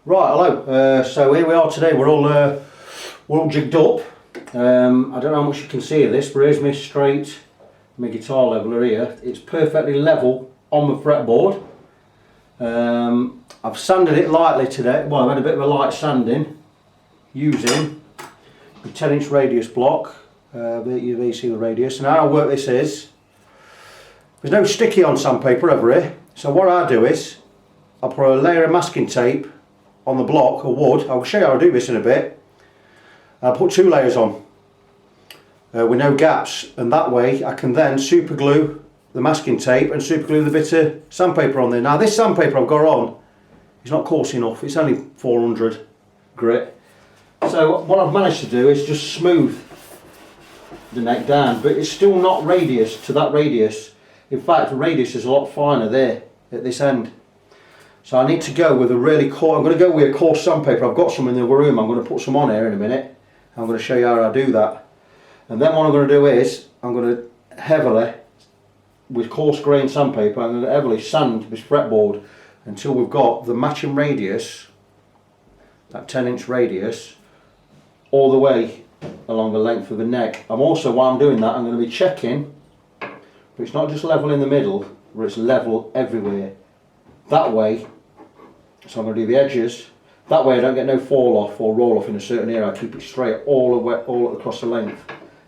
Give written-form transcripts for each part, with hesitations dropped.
Right, hello. So here we are today. We're all jigged up. I don't know how much you can see of this, but here's my guitar leveler here. It's perfectly level on the fretboard. I've sanded it lightly today. Well, I've had a bit of a light sanding using the 10-inch radius block. You see the radius. And how I work this is, there's no sticky on sandpaper over here. So what I do is, I put a layer of masking tape on the block of wood. I'll show you how I do this in a bit. I'll put 2 layers on with no gaps, and that way I can then super glue the masking tape and super glue the bit of sandpaper on there. Now this sandpaper I've got on is not coarse enough, it's only 400 grit. So what I've managed to do is just smooth the neck down, but it's still not radius to that radius. In fact, the radius is a lot finer there at this end. So I need to go with a really coarse, I'm going to go with a coarse sandpaper. I've got some in the other room, I'm going to put some on here in a minute. I'm going to show you how I do that. And then what I'm going to do is, I'm going to heavily, with coarse grain sandpaper, I'm going to heavily sand this fretboard until we've got the matching radius, that 10-inch radius, all the way along the length of the neck. I'm also, while I'm doing that, I'm going to be checking, but it's not just level in the middle, but it's level everywhere. That way, so I'm going to do the edges, that way I don't get no fall off or roll off in a certain area. I keep it straight all across the length.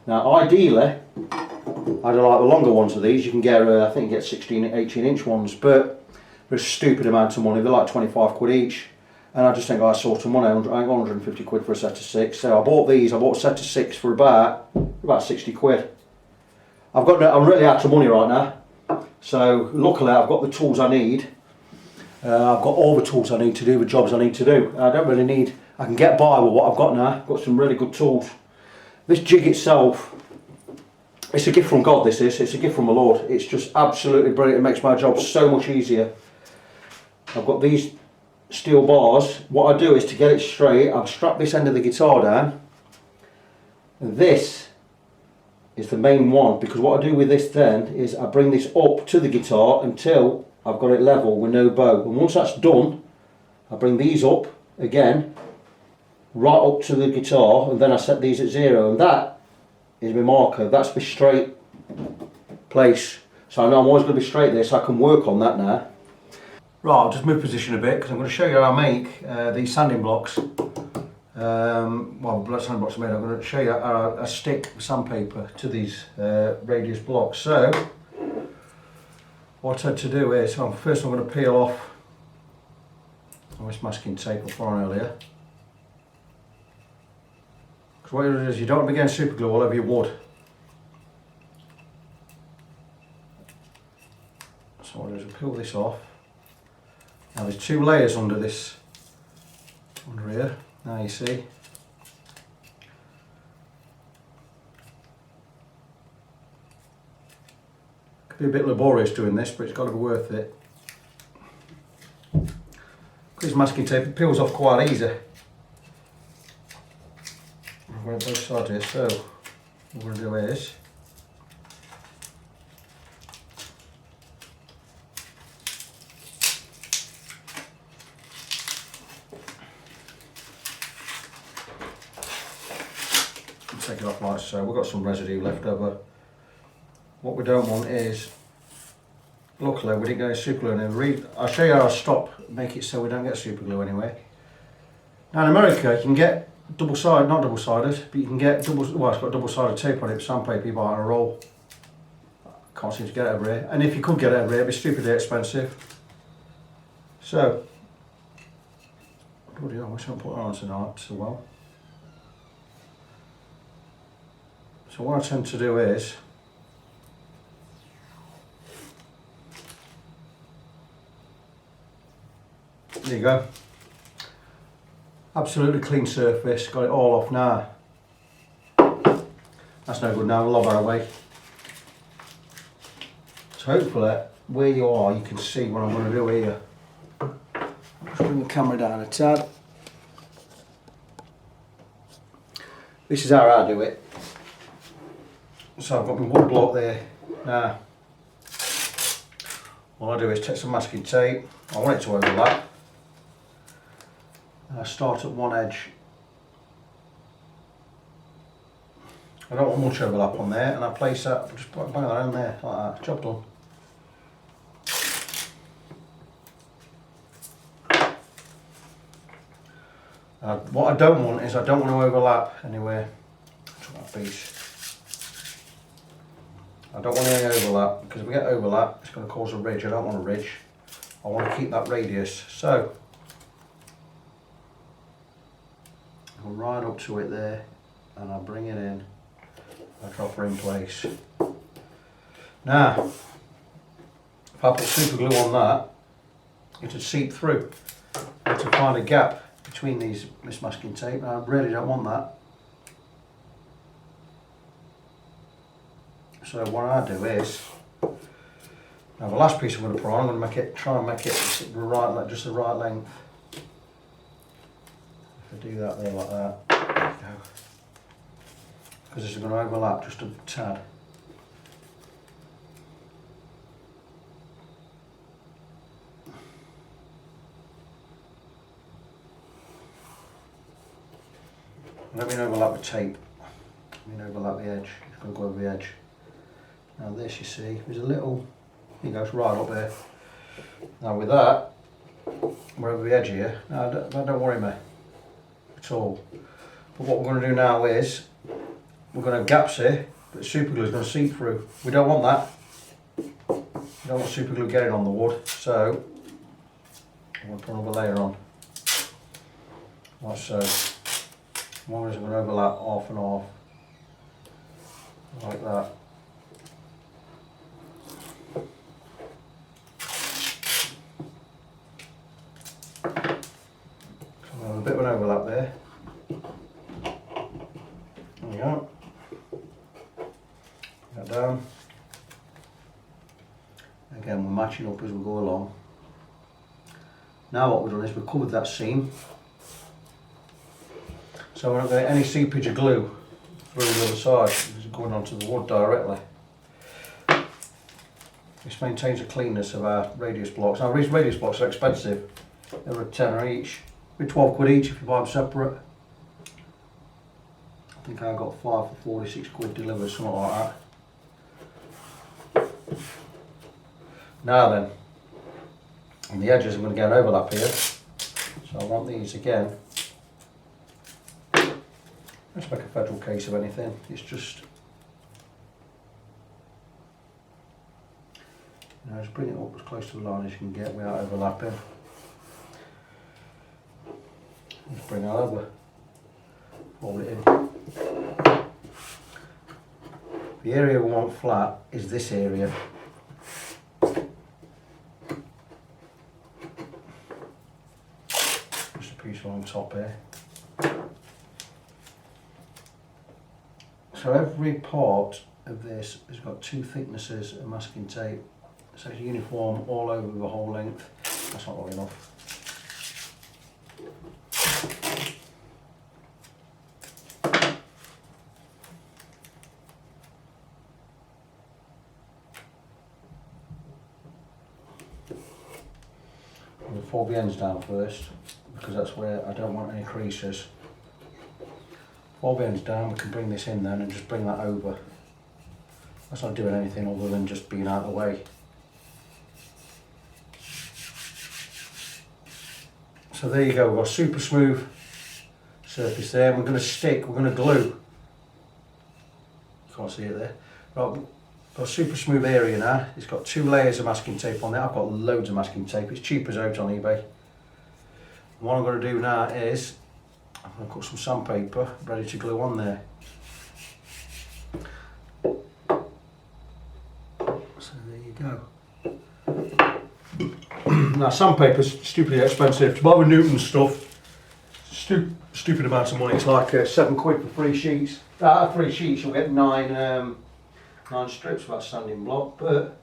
Now ideally, I do like the longer ones of these. You can get, I think you get 16, 18 inch ones, but they're a stupid amount of money. They're like 25 quid each. And I just think I sort of money. I got 150 quid for a set of 6. So I bought these, I bought a set of 6 for about 60 quid. I'm really out of money right now. So luckily I've got the tools I need. I've got all the tools I need to do the jobs I need to do. I don't really need, I can get by with what I've got now. I've got some really good tools. This jig itself, it's a gift from God, this is. It's a gift from the Lord. It's just absolutely brilliant. It makes my job so much easier. I've got these steel bars. What I do is, to get it straight, I've strapped this end of the guitar down. And this is the main one, because what I do with this then is I bring this up to the guitar until I've got it level with no bow. And once that's done, I bring these up again, right up to the guitar, and then I set these at 0. And that is my marker. That's my straight place. So I know I'm always going to be straight there, so I can work on that now. Right, I'll just move position a bit, because I'm going to show you how I make these sanding blocks. Well, sanding blocks are made. I'm going to show you how I stick sandpaper to these radius blocks. So what I tend to do is, first I'm going to peel off this masking tape I put on earlier. Because what it is, you don't want to be getting super glue all over your wood. So what I do is I peel this off. Now there's 2 layers under this, under here, now you see. Could be a bit laborious doing this, but it's got to be worth it. This masking tape, it peels off quite easy. I'm going to both sides here, so what I'm going to do is take it off like so. We've got some residue left over. What we don't want is, luckily we didn't get super glue in. I'll show you how I make it so we don't get super glue anyway. Now in America you can get double-sided, not double-sided, but you can get well, it's got double-sided tape on it, sandpaper you buy on a roll. Can't seem to get it over here. And if you could get it over here, it'd be stupidly expensive. So, bloody hell, I wish I hadn't put that on tonight so well. So what I tend to do is, there you go. Absolutely clean surface, got it all off now. That's no good now, we'll lob our away. So hopefully, where you are, you can see what I'm going to do here. Just bring the camera down a tad. This is how I do it. So I've got my wood block there. Now, all I do is take some masking tape. I want it to overlap. I start at one edge. I don't want much overlap on there, and I place that, just bang that in there, like that, job done. What I don't want is, I don't want to overlap anywhere. That piece. I don't want any overlap, because if we get overlap, it's going to cause a ridge. I don't want a ridge. I want to keep that radius. So, I'll go right up to it there, and I'll bring it in. I drop her in place. Now, if I put super glue on that, it would seep through. I have to find a gap between this masking tape, and I really don't want that. So what I do is, now the last piece I'm going to put on, I'm going to try and make it just the right length. If I do that there like that, there you go. Because this is going to overlap just a tad. Let me overlap the tape. Let me overlap the edge. It's going to go over the edge. Now this, you see, there's a little, it goes right up there. Now with that, we're over the edge here. Now don't worry me at all. But what we're going to do now is, we're going to have gaps here, but the super glue is going to seep through. We don't want that. We don't want super glue getting on the wood, so I'm going to put another layer on. Like so. One is going to overlap half and half, like that. So I have a bit of an overlap there. There we go. Put that down. Again, we're matching up as we go along. Now what we've done is we've covered that seam. So we're not going to get any seepage of glue through the other side. It's going onto the wood directly. This maintains the cleanness of our radius blocks. Now these radius blocks are expensive. They're a tenner each. They're 12 quid each if you buy them separate. I think I got 5 for 46 quid delivered, something like that. Now then, on the edges I'm going to get an overlap here. So I want these again. Let's make a federal case of anything. It's just, just bring it up as close to the line as you can get without overlapping. Just bring that over, fold it in. The area we want flat is this area. Just a piece along top here. So every part of this has got 2 thicknesses of masking tape, so it's uniform all over the whole length. That's not long enough. I'm going to fold the ends down first, because that's where I don't want any creases. Fold the ends down, we can bring this in then and just bring that over. That's not doing anything other than just being out of the way. So there you go, we've got a super smooth surface there, and we're going to glue. You can't see it there. Right, we've got a super smooth area now. It's got 2 layers of masking tape on there. I've got loads of masking tape, it's cheap as out on eBay. And what I'm going to do now is, I'm going to cut some sandpaper ready to glue on there. So there you go. Now sandpaper's stupidly expensive. To buy the Newton stuff, stupid amounts of money. It's like 7 quid for 3 sheets. 3 sheets you'll get 9 strips of that sanding block, but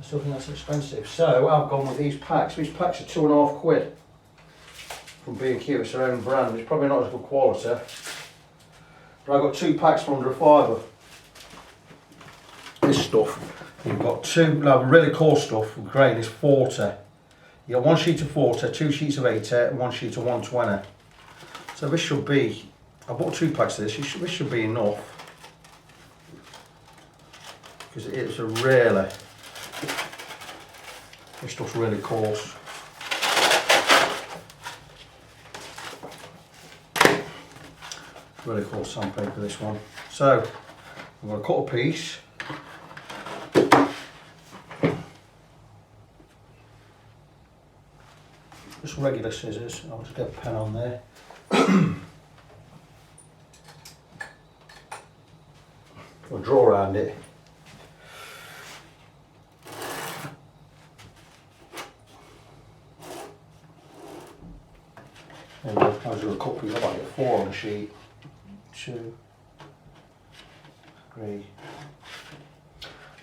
I still think that's expensive. So I've gone with these packs. These packs are 2.5 quid. From B&Q, it's their own brand. It's probably not as good quality, but I got 2 packs for under £5. This stuff, you've got 2. Now the really coarse stuff with grain is 40. You got 1 sheet of 40, 2 sheets of 80, and 1 sheet of 120. So this should be, I bought 2 packs of this, this should be enough. Because it's a really, this stuff's really coarse. Really coarse sandpaper, this one. So I'm going to cut a piece. Just regular scissors. I'll just get a pen on there. I'll draw around it. There we go. I was going to cut these. I might get 4 on the sheet. 2, 3.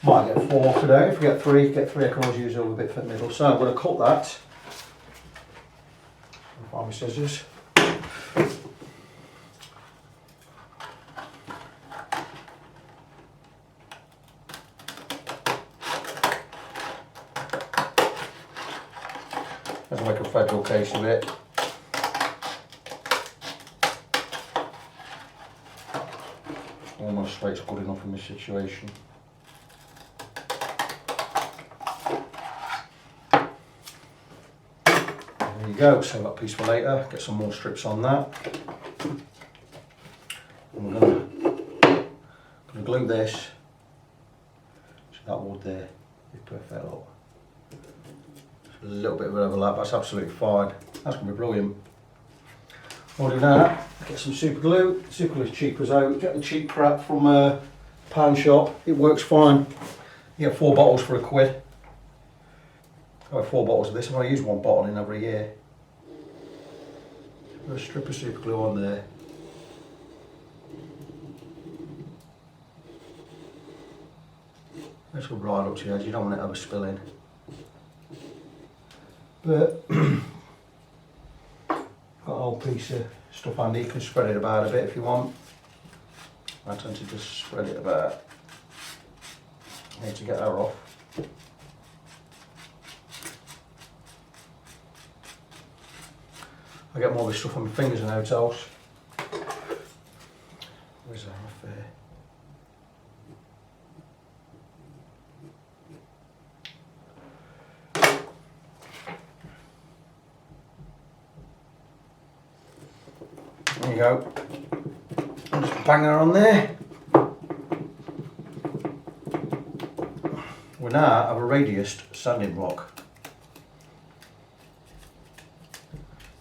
Might get 4 today. If we get 3, I can always use a little bit for the middle. So I'm going to cut that. Find my scissors. Let's make a federal case of it. Almost straight's good enough in this situation. There you go, save that piece for later, get some more strips on that. And we're going to glue this to that wood there. It's perfect, look. A little bit of an overlap, that's absolutely fine. That's going to be brilliant. We'll do that, get some super glue. Super glue is cheap as out. Get the cheap crap from a pound shop, it works fine. You get 4 bottles for £1. I have 4 bottles of this, I'm going to use 1 bottle in every year. Put a strip of super glue on there. Let's go right up to the edge, you don't want it ever spilling. But got a whole piece of stuff handy, you can spread it about a bit if you want. I tend to just spread it about. I need to get that off. I get more of this stuff on my fingers in hotels. Where's that off there? There you go. I'll just bang her on there. We now have a radiused sanding block.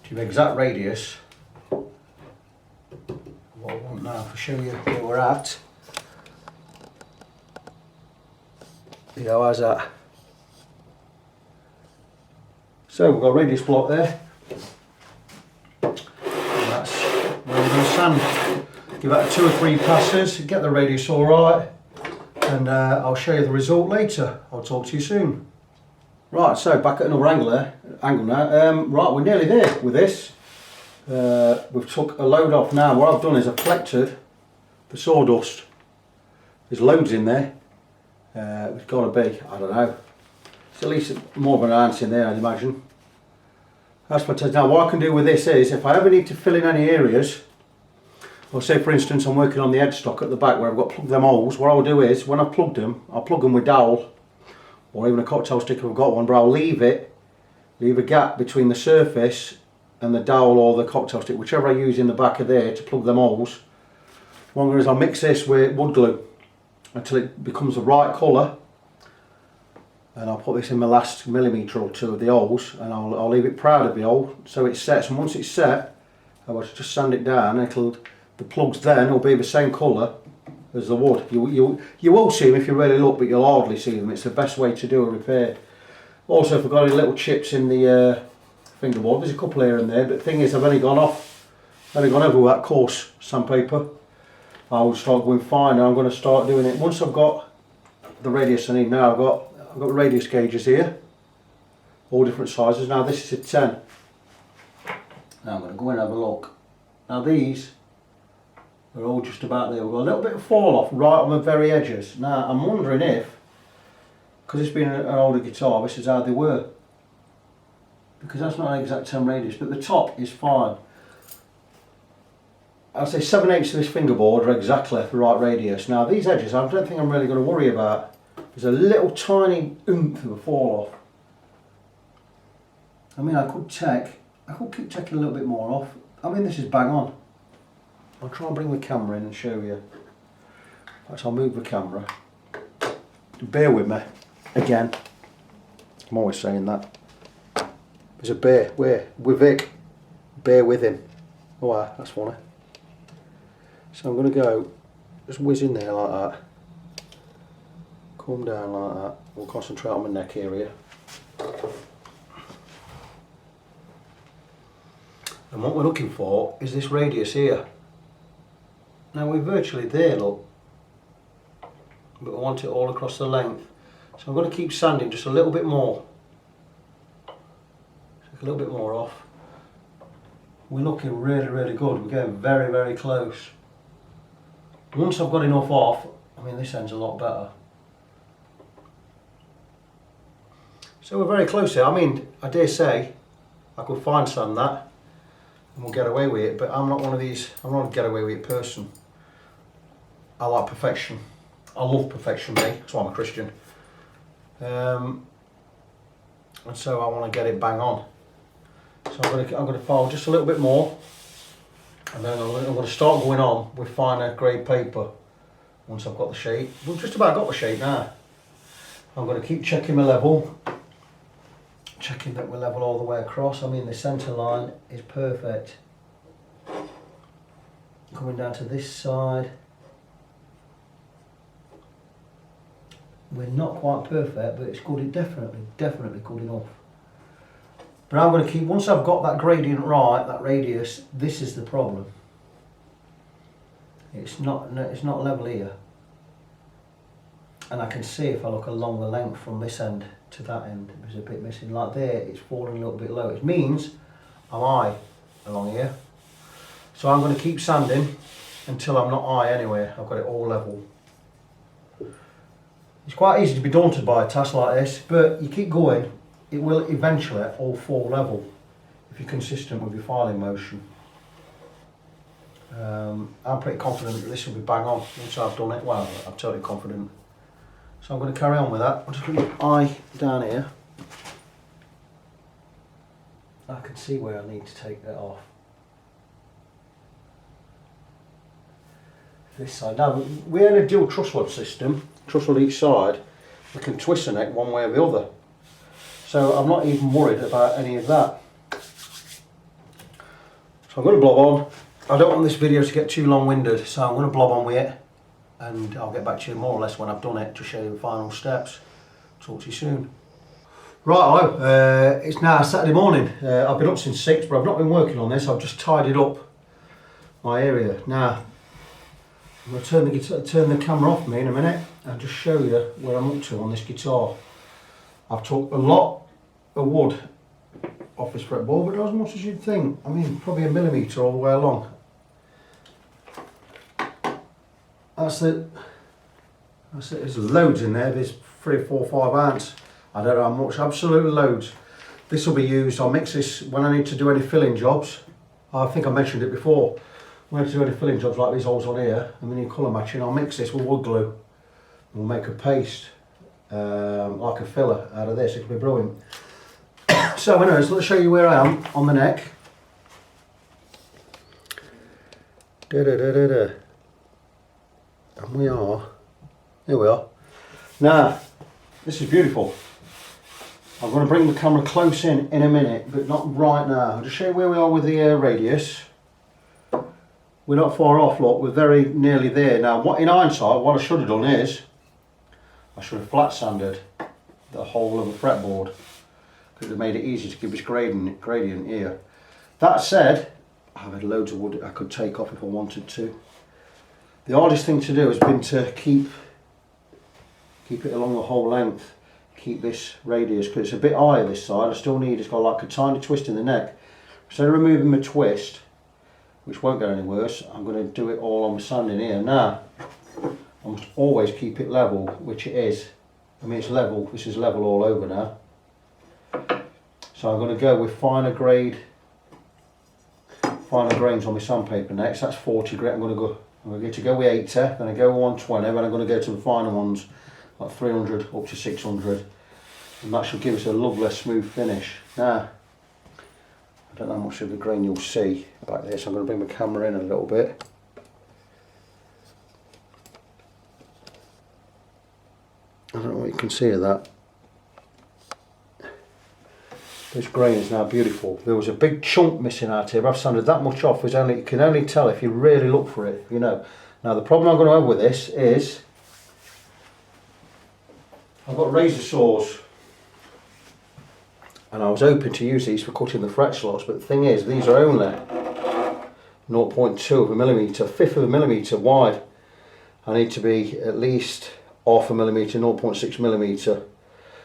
To the exact radius, what I want now, to show you where we're at. You know, how's that? So we've got a radius block there. And that's where we're going to sand. Give that 2 or 3 passes, get the radius all right, and I'll show you the result later. I'll talk to you soon. Right, so back at another angle now. Right, we're nearly there with this. We've took a load off now. What I've done is I've collected the sawdust. There's loads in there. It's got to be, I don't know, it's at least more of an ounce in there, I'd imagine. That's what it is. Now what I can do with this is, if I ever need to fill in any areas, or say for instance I'm working on the headstock at the back where I've got to plug them holes, what I'll do is, when I've plugged them, I'll plug them with dowel, or even a cocktail stick if I've got one, but I'll leave a gap between the surface and the dowel or the cocktail stick, whichever I use in the back of there to plug them holes. What I'm going to do is I'll mix this with wood glue until it becomes the right colour, and I'll put this in my last millimetre or 2 of the holes, and I'll leave it proud of the hole so it sets, and once it's set I'll just sand it down, and the plugs then will be the same colour as the wood. You will see them if you really look, but you'll hardly see them. It's the best way to do a repair. Also, if I've got any little chips in the fingerboard, there's a couple here and there, but the thing is I've only gone over with that coarse sandpaper. I will start going fine, and I'm going to start doing it once I've got the radius I need. Now I've got radius gauges here, all different sizes. Now this is a 10. Now I'm going to go and have a look. Now these are all just about there. We've got a little bit of fall off right on the very edges. Now I'm wondering if, because it's been an older guitar, this is how they were. because that's not an exact 10 radius, but the top is fine. I'd say 7/8 of this fingerboard are exactly the right radius. Now these edges I don't think I'm really going to worry about. There's a little tiny oomph of a fall off. I mean I could keep taking a little bit more off. I mean this is bang on. I'll try and bring the camera in and show you. In fact I'll move the camera. Bear with me, again. I'm always saying that. There's a bear, with Vic. Bear with him. Oh wow, that's funny. So I'm going to go, just whiz in there like that. Come down like that. We'll concentrate on my neck area. And what we're looking for is this radius here. Now we're virtually there, look. But I want it all across the length. So I'm going to keep sanding just a little bit more. Take a little bit more off. We're looking really, really good. We're getting very, very close. Once I've got enough off, I mean this end's a lot better. So we're very close here. I mean, I dare say I could fine sand that and we'll get away with it, but I'm not one of these, I'm not a get away with it person. I like perfection. I love perfection, mate. That's why I'm a Christian. And so I want to get it bang on. So I'm going to file just a little bit more. And then I'm going to start going on with finer grade paper once I've got the shape. We've just about got the shape now. I'm going to keep checking my level, checking that we're level all the way across. I mean the centre line is perfect. Coming down to this side. We're not quite perfect, but it's good. It's definitely good enough. But I'm going to keep, once I've got that gradient right, that radius, this is the problem. It's not level here. And I can see if I look along the length from this end to that end, there's a bit missing. Like there, it's falling a little bit low. It means I'm high along here. So I'm going to keep sanding until I'm not high anywhere. I've got it all level. It's quite easy to be daunted by a task like this, but you keep going. It will eventually all fall level if you're consistent with your filing motion. I'm pretty confident that this will be bang on once I've done it. Well, I'm totally confident. So I'm going to carry on with that. I'm just going to put my eye down here. I can see where I need to take that off. This side. Now, we're in a dual trussrod system, trussrod each side. We can twist the neck one way or the other. So I'm not even worried about any of that. So I'm going to blob on. I don't want this video to get too long-winded, so I'm going to blob on with it and I'll get back to you more or less when I've done it to show you the final steps. Talk to you soon. Right, it's now Saturday morning. I've been up since 6, but I've not been working on this. I've just tidied up my area. Now, I'm going to turn the camera off me in a minute and just show you where I'm up to on this guitar. I've took a lot of wood off this fretboard, but not as much as you'd think. I mean, probably a millimetre all the way along. That's it. There's loads in there. There's 3, 4, 5 ounce. I don't know how much. Absolutely loads. This will be used. I'll mix this when I need to do any filling jobs. I think I mentioned it before. When I need to do any filling jobs like these holes on here, and we need colour matching, I'll mix this with wood glue. We'll make a paste. Like a filler out of this. It'll be brilliant. So anyways, let's show you where I am on the neck. And we are, here we are. Now, this is beautiful. I'm going to bring the camera close in a minute, but not right now. I'll just show you where we are with the radius. We're not far off, look, we're very nearly there. Now, what in hindsight, what I should have done is, I should have flat sanded the whole of the fretboard because it made it easy to give this gradient here. That said, I've had loads of wood I could take off if I wanted to. The hardest thing to do has been to keep it along the whole length, keep this radius, because it's a bit higher this side. I still need, it's got like a tiny twist in the neck. Instead of removing my twist, which won't get any worse, I'm going to do it all on the sanding here. Now, I must always keep it level, which it is. I mean, it's level, this is level all over now. So I'm going to go with finer grains on my sandpaper next. That's 40 grit. I'm going to go with 80, then I go with 120, then I'm going to go to the finer ones like 300 up to 600, and that should give us a lovely smooth finish. Now, I don't know how much of the grain you'll see back there, so I'm going to bring my camera in a little bit. I don't know what you can see of that. This grain is now beautiful. There was a big chunk missing out here, but I've sanded that much off. You can only tell if you really look for it, you know. Now the problem I'm going to have with this is I've got razor saws, and I was hoping to use these for cutting the fret slots, but the thing is these are only 0.2 of a millimetre, fifth of a millimetre wide. I need to be at least half a millimetre, 0.6 millimetre.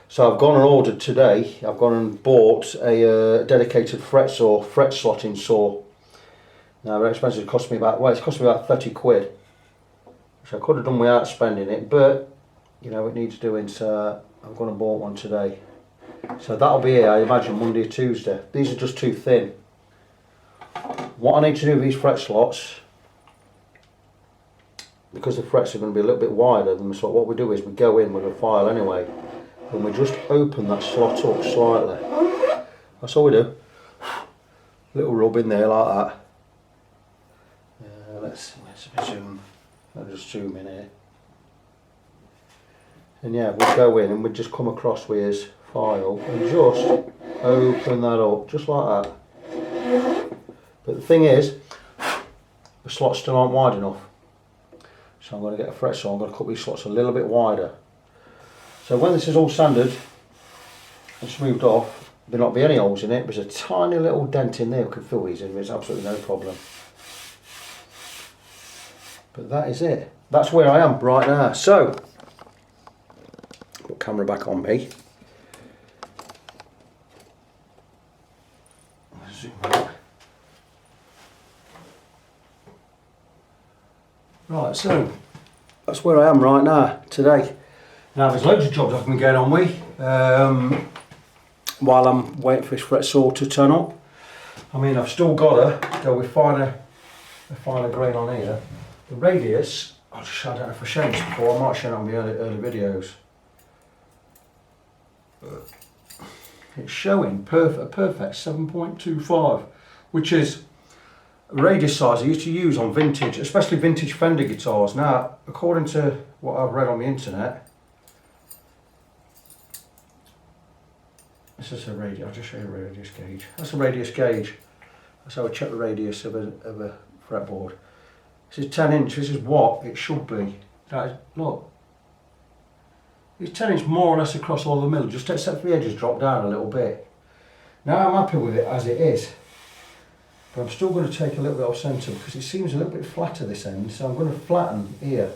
So I've gone and ordered today, I've gone and bought a dedicated fret slotting saw. Now very expensive, it cost me about, well, it's cost me about 30 quid. Which I could have done without spending it, but you know, it needs doing, so I've gone and bought one today. So that'll be here, I imagine, Monday or Tuesday. These are just too thin. What I need to do with these fret slots, because the frets are going to be a little bit wider than the slot, what we do is we go in with a file anyway, and we just open that slot up slightly. That's all we do. Little rub in there like that. Let's zoom. I'll just zoom in here. And yeah, we'll go in and we'll just come across with his file and just open that up, just like that. But the thing is, the slots still aren't wide enough. So I'm going to get a fret saw, I'm going to cut these slots a little bit wider. So when this is all sanded and smoothed off, there'll not be any holes in it. There's a tiny little dent in there, we can fill these in, there's absolutely no problem. But that is it. That's where I am right now. So, put camera back on me. Zoom out. Right, so that's where I am right now today. Now there's loads of jobs I can get on with while I'm waiting for this fret saw to turn up. I mean, I've still got to go with a finer grain on here. The radius, I don't know if I showed this before, I might show it on my early videos. But it's showing a perfect 7.25, which is a radius size I used to use on vintage, especially vintage Fender guitars. Now, according to what I've read on the internet, this is a radius, I'll just show you a radius gauge. That's a radius gauge. That's how I check the radius of a fretboard. This is 10 inch, this is what it should be. That is, look. It's 10 inch more or less across all the middle, just except for the edges drop down a little bit. Now I'm happy with it as it is. But I'm still going to take a little bit off centre because it seems a little bit flatter this end, so I'm going to flatten here.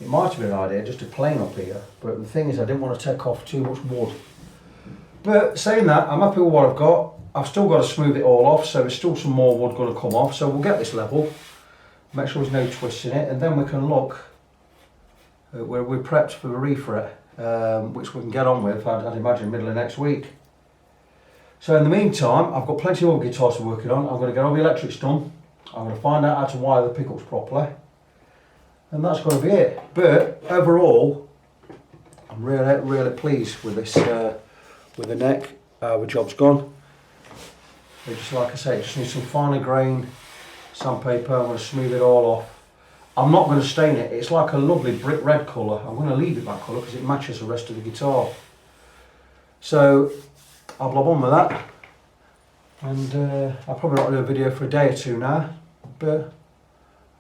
It might have been an idea just to plane up here, but the thing is I didn't want to take off too much wood. But saying that, I'm happy with what I've got. I've still got to smooth it all off, so there's still some more wood going to come off, so we'll get this level, make sure there's no twists in it, and then we can look at where we're prepped for the refret, which we can get on with, I'd imagine, middle of next week. So in the meantime, I've got plenty of other guitars to work on. I'm going to get all the electrics done. I'm going to find out how to wire the pickups properly. And that's going to be it. But overall, I'm really pleased with this, with the neck, how the job's gone. It just, like I say, it just needs some finer grain sandpaper. I'm going to smooth it all off. I'm not going to stain it. It's like a lovely brick red colour. I'm going to leave it that colour because it matches the rest of the guitar. So I'll blob on with that, and I'll probably not do a video for a day or two now, but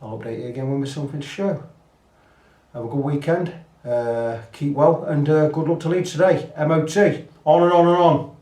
I'll update you again when there's something to show. Have a good weekend, keep well, and good luck to Leeds today. MOT, on and on and on.